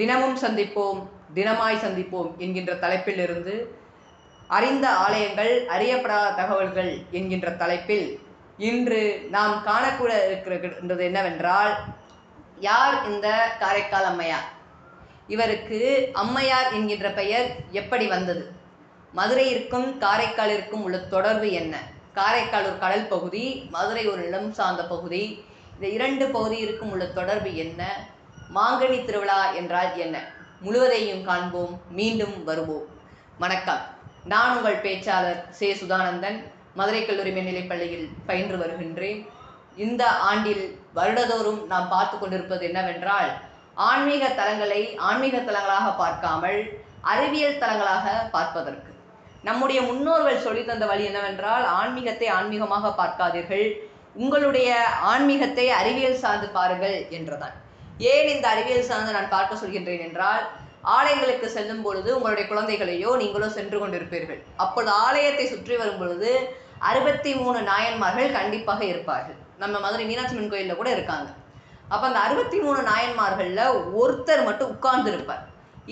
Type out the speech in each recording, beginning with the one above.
தினமும் சந்திப்போம் தினமாய் சந்திப்போம் என்கின்ற தலைப்பிலிருந்து அறிந்த ஆலயங்கள் அறியப்படாத தகவல்கள் என்கின்ற தலைப்பில் இன்று நாம் காணக்கூட இருக்கிறது என்னவென்றால், யார் இந்த காரைக்கால் அம்மையார்? இவருக்கு அம்மையார் என்கின்ற பெயர் எப்படி வந்தது? மதுரையிற்கும் காரைக்காலிற்கும் உள்ள தொடர்பு என்ன? காரைக்கால் ஒரு கடல் பகுதி, மதுரை ஒரு நிலம் சார்ந்த பகுதி. இந்த இரண்டு பகுதியிற்கும் உள்ள தொடர்பு என்ன? மாங்கனி திருவிழா என்றால் என்ன? முழுவதையும் காண்போம், மீண்டும் வருவோம். வணக்கம், நான் உங்கள் பேச்சாளர் சே. சுதானந்தன், மதுரை கல்லூரி மேல்நிலைப் பள்ளியில் பயின்று வருகின்றேன். இந்த ஆண்டில் வருடதோறும் நாம் பார்த்து கொண்டிருப்பது என்னவென்றால், ஆன்மீக தலங்களை ஆன்மீக தலங்களாக பார்க்காமல் அறிவியல் தலங்களாக பார்ப்பதற்கு நம்முடைய முன்னோர்கள் சொல்லி தந்த வழி என்னவென்றால், ஆன்மீகத்தை ஆன்மீகமாக பார்க்காதீர்கள், உங்களுடைய ஆன்மீகத்தை அறிவியல் சார்ந்து பாருங்கள் என்றுதான். ஏன் இந்த அறிவியல் சார்ந்து நான் பார்க்க சொல்கின்றேன் என்றால், ஆலயங்களுக்கு செல்லும் பொழுது உங்களுடைய குழந்தைகளையோ நீங்களோ சென்று கொண்டிருப்பீர்கள். அப்பொழுது ஆலயத்தை சுற்றி வரும் பொழுது 63 நாயன்மார்கள் கண்டிப்பாக இருப்பார்கள். நம்ம மதுரை மீனாட்சி அம்மன் கோயிலில் கூட இருக்காங்க. அப்போ அந்த 63 நாயன்மார்களில் ஒருத்தர் மட்டும் உட்கார்ந்து இருப்பார்.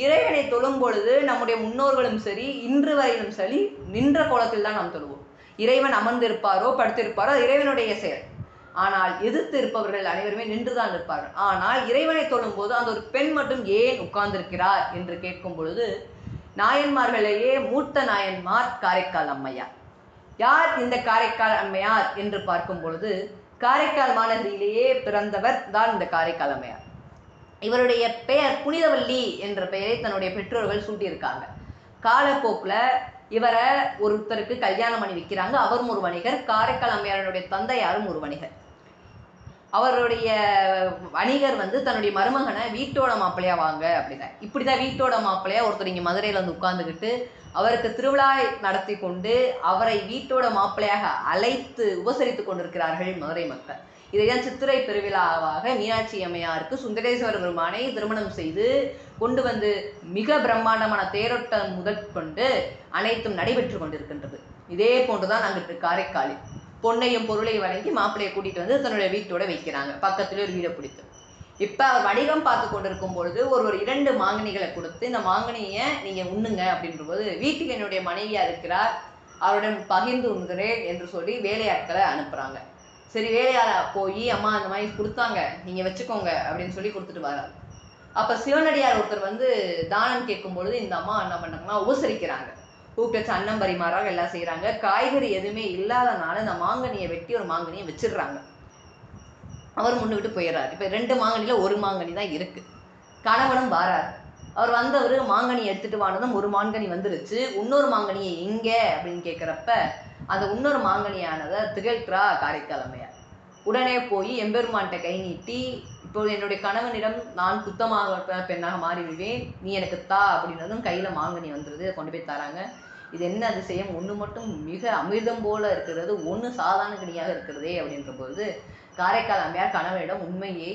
இறைவனை தொழும் பொழுது நம்முடைய முன்னோர்களும் சரி, இன்று வரையிலும் சரி, நின்ற கோலத்தில் தான் நாம் தொழுவோம். இறைவன் அமர்ந்திருப்பாரோ படுத்திருப்பாரோ அது இறைவனுடைய செயல். ஆனால் எதிர்த்து இருப்பவர்கள் அனைவருமே நின்றுதான் இருப்பார்கள். ஆனால் இறைவனை தொழும் போது அந்த ஒரு பெண் மட்டும் ஏன் உட்கார்ந்திருக்கிறார் என்று கேட்கும் பொழுது, நாயன்மார்களையே மூத்த நாயன்மார் காரைக்கால் அம்மையார். யார் இந்த காரைக்கால் அம்மையார் என்று பார்க்கும் பொழுது, காரைக்கால் மாநகரிலேயே பிறந்தவர் தான் இந்த காரைக்கால் அம்மையார். இவருடைய பெயர் புனிதவள்ளி என்ற பெயரை தன்னுடைய பெற்றோர்கள் சூட்டியிருக்காங்க. காலப்போக்கில் இவரை ஒருத்தருக்கு கல்யாணம் பண்ணி வைக்கிறாங்க. அவரும் ஒரு வணிகர். காரைக்கால் அம்மையாருடைய தந்தையாரும் ஒரு வணிகர். அவருடைய வணிகர் தன்னுடைய மருமகனை வீட்டோட மாப்பிள்ளையா வாங்க அப்படிதான். இப்படிதான் வீட்டோட மாப்பிள்ளையா ஒருத்தர் இங்கே மதுரையில் உட்கார்ந்துக்கிட்டு அவருக்கு திருவிழா நடத்தி கொண்டு அவரை வீட்டோட மாப்பிள்ளையாக அழைத்து உபசரித்து கொண்டிருக்கிறார்கள் மதுரை மக்கள். இதைதான் சித்திரை பெருவிழாவாக மீனாட்சி அம்மையாருக்கு சுந்தரேஸ்வர பெருமானை திருமணம் செய்து கொண்டு வந்து மிக பிரம்மாண்டமான தேரோட்டம் முதற்கொண்டு அனைத்தும் நடைபெற்று கொண்டிருக்கின்றது. இதே போன்றுதான் அங்கிட்டு காரைக்காலில் பொன்னையும் பொருளையும் வழங்கி மாப்பிள்ளையை கூட்டிட்டு வந்து தன்னுடைய வீட்டோட வைக்கிறாங்க. பக்கத்துல ஒரு வீடை பிடித்து. இப்ப அவர் வணிகம் பார்த்து கொண்டிருக்கும் பொழுது ஒரு 2 மாங்கனிகளை கொடுத்து, இந்த மாங்கனியை நீங்க உண்ணுங்க அப்படின்ற போது, வீட்டுக்கு என்னுடைய மனைவியா இருக்கிறார், அவருடன் பகிர்ந்து உண்கிறேன் என்று சொல்லி வேலையாட்களை அனுப்புறாங்க. சரி, வேலையாள போய் அம்மா அந்த மாதிரி கொடுத்தாங்க, நீங்க வச்சுக்கோங்க அப்படின்னு சொல்லி கொடுத்துட்டு வராங்க. அப்ப சிவனடியார் ஒருத்தர் தானம் கேட்கும் பொழுது இந்த அம்மா என்ன பண்ணாங்கன்னா உபசரிக்கிறாங்க. கூப்பிட்டு அன்னம் பரிமாறாக எல்லாம் செய்யறாங்க. காய்கறி எதுவுமே இல்லாதனால இந்த மாங்கனியை வெட்டி ஒரு மாங்கனியை வச்சிடுறாங்க. அவர் முன்னுவிட்டு போயிடுறாரு. இப்ப 2 மாங்கனில ஒரு மாங்கனி தான் இருக்கு. கணவனும் வாராரு. அவர் வந்தவர் மாங்கனி எடுத்துட்டு வானதும் ஒரு மாங்கனி வந்துருச்சு. இன்னொரு மாங்கனியை எங்க அப்படின்னு கேட்கிறப்ப அந்த இன்னொரு மாங்கனியானதை திகழ்கிறா காரைக்கால் அம்மையார். உடனே போய் எம்பெருமான்கிட்ட கை நீட்டி, இப்போது என்னுடைய கணவனிடம் நான் குத்தமாக பெண்ணாக மாறிவிடுவேன், நீ எனக்கு தா அப்படின்னதும் கையில மாங்கனி வந்துடுது. கொண்டு போய் தராங்க. இது என்ன அதிசயம், ஒன்று மட்டும் மிக அமிர்தம் போல இருக்கிறது, ஒன்று சாதாரண கனியாக இருக்கிறதே அப்படின்ற போது காரைக்கால் அம்மையார் கணவனிடம் உண்மையை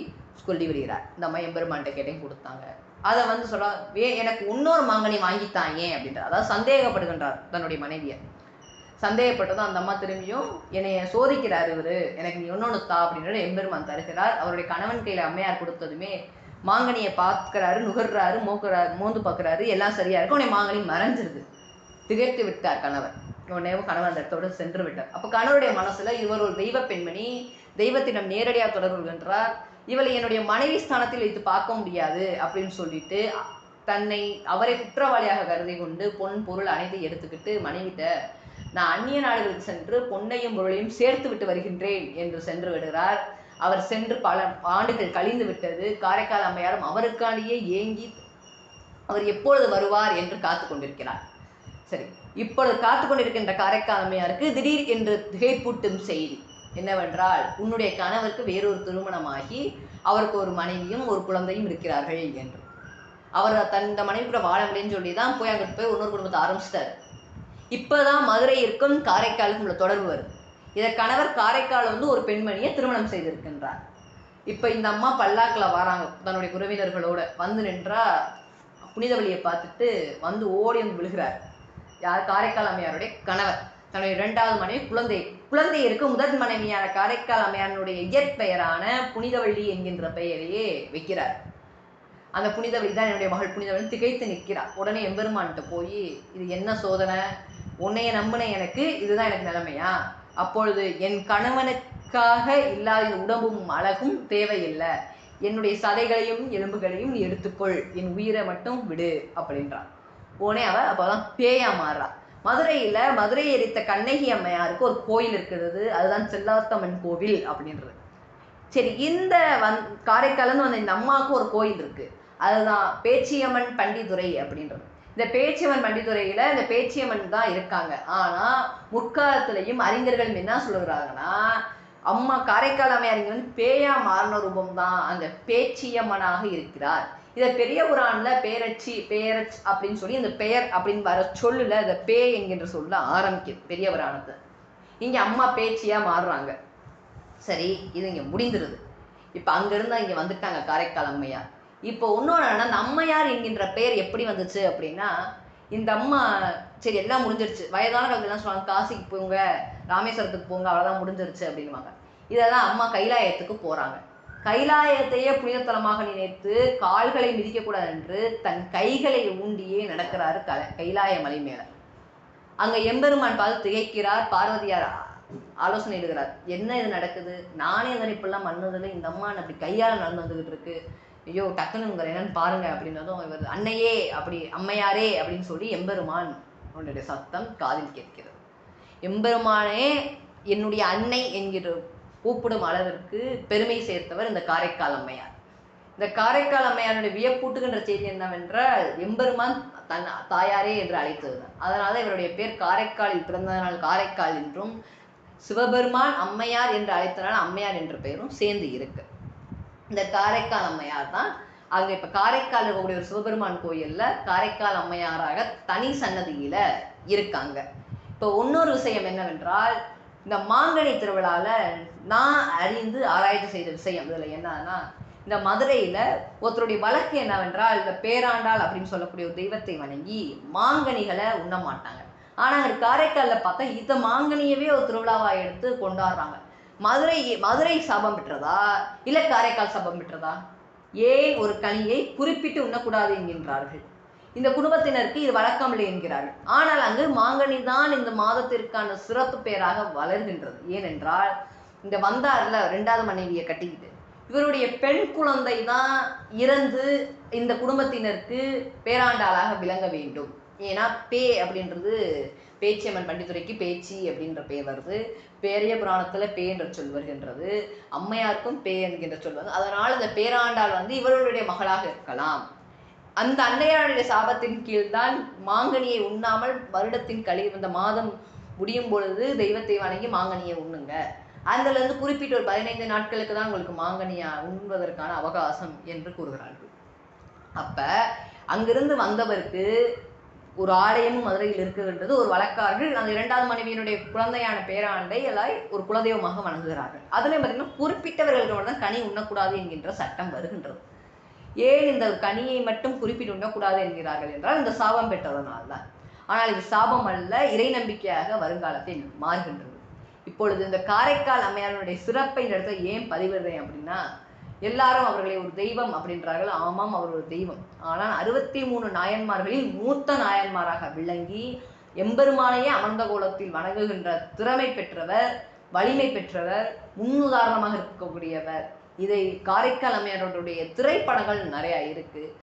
சொல்லி விடுகிறார். இந்த அம்மா எம்பெருமான்கிட்ட கேட்டையும் கொடுத்தாங்க. அதை சொல்ல எனக்கு இன்னொரு மாங்கனி வாங்கித்தாங்க அப்படின்றார். அதாவது சந்தேகப்படுகின்றார் தன்னுடைய மனைவியை. சந்தேகப்பட்டதும் அந்த அம்மா திரும்பியும் என்னைய சோதிக்கிறார் இவரு, எனக்கு நீ இன்னொன்று தா அப்படின்னு எம்பெருமான் தருகிறார். அவருடைய கணவன் கையில அம்மையார் கொடுத்ததுமே மாங்கனியை பார்க்கிறாரு, நுகர்றாரு, மோந்து பார்க்குறாரு, எல்லாம் சரியா இருக்கும். உடனே மாங்கனி மறைஞ்சிருது. திகைத்து விட்டார் கணவர். உடனே கணவர் அந்த இடத்தோடு சென்று விட்டார். அப்போ கணவருடைய மனசுல இவர் ஒரு தெய்வ பெண்மணி, தெய்வத்திடம் நேரடியாக தொடர்பு கொள்கின்றார், இவளை என்னுடைய மனைவி ஸ்தானத்தில் வைத்து பார்க்க முடியாது அப்படின்னு சொல்லிட்டு அவரை குற்றவாளியாக கருதி கொண்டு பொன் பொருள் அனைத்தையும் எடுத்துக்கிட்டு மனைவிட்ட நான் அந்நிய நாடுகளுக்கு சென்று பொன்னையும் பொருளையும் சேர்த்து விட்டு வருகின்றேன் என்று சென்று விடுகிறார். அவர் சென்று பல ஆண்டுகள் கழிந்து விட்டது. காரைக்கால் அம்மையாரும் அவருக்காலேயே ஏங்கி அவர் எப்பொழுது வருவார் என்று காத்து கொண்டிருக்கிறார். சரி, இப்பொழுது காத்து கொண்டிருக்கின்ற காரைக்கால் அம்மையாருக்கு திடீர் என்று திகைப்பூட்டும் செய்தி என்னவென்றால், உன்னுடைய கணவருக்கு வேறொரு திருமணமாகி அவருக்கு ஒரு மனைவியும் ஒரு குழந்தையும் இருக்கிறார்கள் என்று. அவர் இந்த மனைவி கூட வாழ முடியும்னு சொல்லி தான் போய் அங்கிட்டு போய் இன்னொரு குடும்பத்தை ஆரம்பிச்சிட்டாரு. இப்பதான் மதுரையிற்கும் காரைக்காலுக்கும் உள்ள தொடர்பு வருது. இதை கணவர் காரைக்கால் ஒரு பெண்மணியை திருமணம் செய்திருக்கின்றார். இப்ப இந்த அம்மா பல்லாக்கில் வராங்க தன்னுடைய உறவினர்களோட. வந்து நின்றா புனிதவள்ளியை பார்த்துட்டு ஓடி விழுகிறார். யார்? காரைக்கால் அம்மையாருடைய கணவர். தன்னுடைய 2வது மனைவி குழந்தை இருக்கு. முதல் மனைவியான காரைக்கால் அம்மையாருடைய இயற்பெயரான புனிதவள்ளி என்கின்ற பெயரையே வைக்கிறார். அந்த புனிதவழி தான் என்னுடைய மகள் புனிதவழி திகைத்து நிற்கிறார். உடனே எம்பெருமான்கிட்ட போய், இது என்ன சோதனை, உன்னைய நம்பின எனக்கு இதுதான் எனக்கு நிலைமையா? அப்பொழுது என் கணவனுக்காக இல்லாத உடம்பும் அழகும் தேவையில்லை, என்னுடைய சதைகளையும் எலும்புகளையும் நீ எடுத்துக்கொள், என் உயிரை மட்டும் விடு அப்படின்றான். உடனே அவ அப்போதான் பேயா மாறுறா. மதுரையை எரித்த கண்ணகி அம்மையாருக்கு ஒரு கோயில் இருக்கிறது, அதுதான் செல்லாத்தம்மன் கோவில் அப்படின்றது. சரி, இந்த காரைக்காலன்னு வந்த இந்த அம்மாவுக்கு ஒரு கோயில் இருக்கு, அதுதான் பேச்சியம்மன் பண்டிதுரை அப்படின்றது. இந்த பேச்சியம்மன் பண்டிதுரையில இந்த பேச்சியம்மன் தான் இருக்காங்க. ஆனா முற்காலத்திலையும் அறிஞர்கள் என்ன சொல்லுகிறாங்கன்னா, அம்மா காரைக்கால் அம்மையார் இங்க வந்து பேயா மாறின ரூபம் தான் அந்த பேச்சியம்மனாக இருக்கிறார். இதை பெரிய புராணத்துல பேரச் அப்படின்னு சொல்லி இந்த பெயர் அப்படின்னு வர சொல்லுல இந்த பே என்கின்ற சொல்ல ஆரம்பிக்குது பெரிய புராணத்தை. இங்க அம்மா பேச்சியா மாறுறாங்க. சரி, இது இங்க முடிந்துருது. இப்ப அங்க இருந்தா இங்க வந்துட்டாங்க காரைக்கால் அம்மையார். இப்போ இன்னொன்னு, அந்த அம்மையார் என்கின்ற பெயர் எப்படி வந்துச்சு அப்படின்னா, இந்த அம்மா சரி எல்லாம் முடிஞ்சிருச்சு, வயதான காலத்துல எல்லாம் சொல்லுவாங்க, காசிக்கு போங்க, ராமேஸ்வரத்துக்கு போங்க, அவ்வளவுதான் முடிஞ்சிருச்சு அப்படின்வாங்க. இதெல்லாம் அம்மா கைலாயத்துக்கு போறாங்க. கைலாயத்தையே புனிதத்தலமாக நினைத்து கால்களை மிதிக்க கூடாது என்று தன் கைகளை ஊண்டியே நடக்கிறாரு கைலாய மலை மேல. அங்க எம்பெருமான் பார்த்து திகைக்கிறார். பார்வதியார் ஆலோசனை இடுகிறார், என்ன இது நடக்குது, நானே அந்த இப்பெல்லாம் மன்னதில்லை, இந்த அம்மா அப்படி கையால் நடந்து வந்துகிட்டு இருக்கு, ஐயோ டக்குன்னு உங்க என்னன்னு பாருங்க அப்படின்னதும் இவர் அன்னையே அப்படி அம்மையாரே அப்படின்னு சொல்லி எம்பெருமான் உன்னுடைய சத்தம் காதில் கேட்கிறது. எம்பெருமானே என்னுடைய அன்னை என்கிற கூப்பிடும் அளவிற்கு பெருமை சேர்த்தவர் இந்த காரைக்கால் அம்மையார். இந்த காரைக்கால் அம்மையாருடைய வியப்பூட்டுகின்ற செய்தி என்னவென்றால், எம்பெருமான் தன் தாயாரே என்று அழைத்ததுதான். அதனால இவருடைய பேர் காரைக்காலில் பிறந்ததனால் காரைக்கால் என்றும், சிவபெருமான் அம்மையார் என்று அழைத்தனால் அம்மையார் என்ற பெயரும் சேர்ந்து இருக்கு. இந்த காரைக்கால் அம்மையார் தான் அங்க இப்ப காரைக்கால் இருக்கக்கூடிய ஒரு சிவபெருமான் கோயில்ல காரைக்கால் அம்மையாராக தனி சன்னதியில இருக்காங்க. இப்போ இன்னொரு விஷயம் என்னவென்றால், இந்த மாங்கனி திருவிழால நான் அறிந்து ஆராய்ச்சி செய்த விஷயம் இதுல என்னன்னா, இந்த மதுரையில ஒருத்தருடைய வழக்கு என்னவென்றால், இந்த பேராண்டாள் அப்படின்னு சொல்லக்கூடிய ஒரு தெய்வத்தை வணங்கி மாங்கனிகளை உண்ண மாட்டாங்க. ஆனா அங்க காரைக்கால்ல பார்த்தா இந்த மாங்கனியவே ஒரு திருவிழாவா எடுத்து கொண்டாடுறாங்க. மதுரை சாபம் பெற்றதா இல்ல காரைக்கால் சாபம் பெற்றதா? ஏன் ஒரு கனியை குறிப்பிட்டு உண்ணக்கூடாது என்கின்றார்கள்? இந்த குடும்பத்தினருக்கு இது வழக்கமில்லை என்கிறார்கள். ஆனால் அங்கு மாங்கனி தான் இந்த மாதத்திற்கான சிறப்பு பெயராக வளர்கின்றது. ஏனென்றால், இந்த வந்தார்ல 2வது மனைவியை கட்டிக்கிட்டு, இவருடைய பெண் குழந்தை தான் இறந்து இந்த குடும்பத்தினருக்கு பேராண்டாளாக விளங்க வேண்டும். ஏன்னா பே அப்படின்றது பேச்சியம்மன் பண்டிதுரைக்கு பேச்சி அப்படின்ற பெயர் வருது, பெரிய புராணத்துல பே என்ற சொல் வருகின்றது, அம்மையாருக்கும் பே என்கின்ற சொல் வருது. அதனால் இந்த பேராண்டாள் வந்து இவர்களுடைய மகளாக இருக்கலாம். அந்த அன்னையாருடைய சாபத்தின் கீழ்தான் மாங்கனியை உண்ணாமல் வருடத்தின் இந்த மாதம் முடியும் பொழுது தெய்வத்தை வணங்கி மாங்கனியை உண்ணுங்க, அதுல இருந்து குறிப்பிட்ட ஒரு 15 நாட்களுக்கு தான் உங்களுக்கு மாங்கனியா உண்பதற்கான அவகாசம் என்று கூறுகிறார்கள். அப்ப அங்கிருந்து வந்தவருக்கு ஒரு ஆலயமும் மதுரையில் இருக்குகின்றது, ஒரு வழக்கார்கள் அந்த 2வது மனைவியினுடைய குழந்தையான பேராண்டை எல்லாம் ஒரு குலதெய்வமாக வணங்குகிறார்கள். அதுலயும் பார்த்தீங்கன்னா குறிப்பிட்டவர்களுக்கு தான் கனி உண்ணக்கூடாது என்கின்ற சட்டம் வருகின்றது. ஏன் இந்த கனியை மட்டும் குறிப்பிட்டு உண்ணக்கூடாது என்கிறார்கள் என்றால், இந்த சாபம் பெற்றதனால்தான். ஆனால் இது சாபம் அல்ல, இறை நம்பிக்கையாக வருங்காலத்தில் மாறுகின்றது. இப்பொழுது இந்த காரைக்கால் அம்மையாருடைய சிறப்பை இந்த இடத்துல ஏன் பதிவிடுறேன் அப்படின்னா, எல்லாரும் அவர்களை ஒரு தெய்வம் அப்படின்றார்கள். ஆமாம், அவர் ஒரு தெய்வம். ஆனால் 63 நாயன்மார்களில் மூத்த நாயன்மாராக விளங்கி எம்பெருமானையே அமர்ந்த கோலத்தில் வணங்குகின்ற திறமை பெற்றவர், வலிமை பெற்றவர், முன்னுதாரணமாக இருக்கக்கூடியவர். இதை காரைக்கால் அம்மையாருடைய திரைப்படங்கள் நிறைய இருக்கு.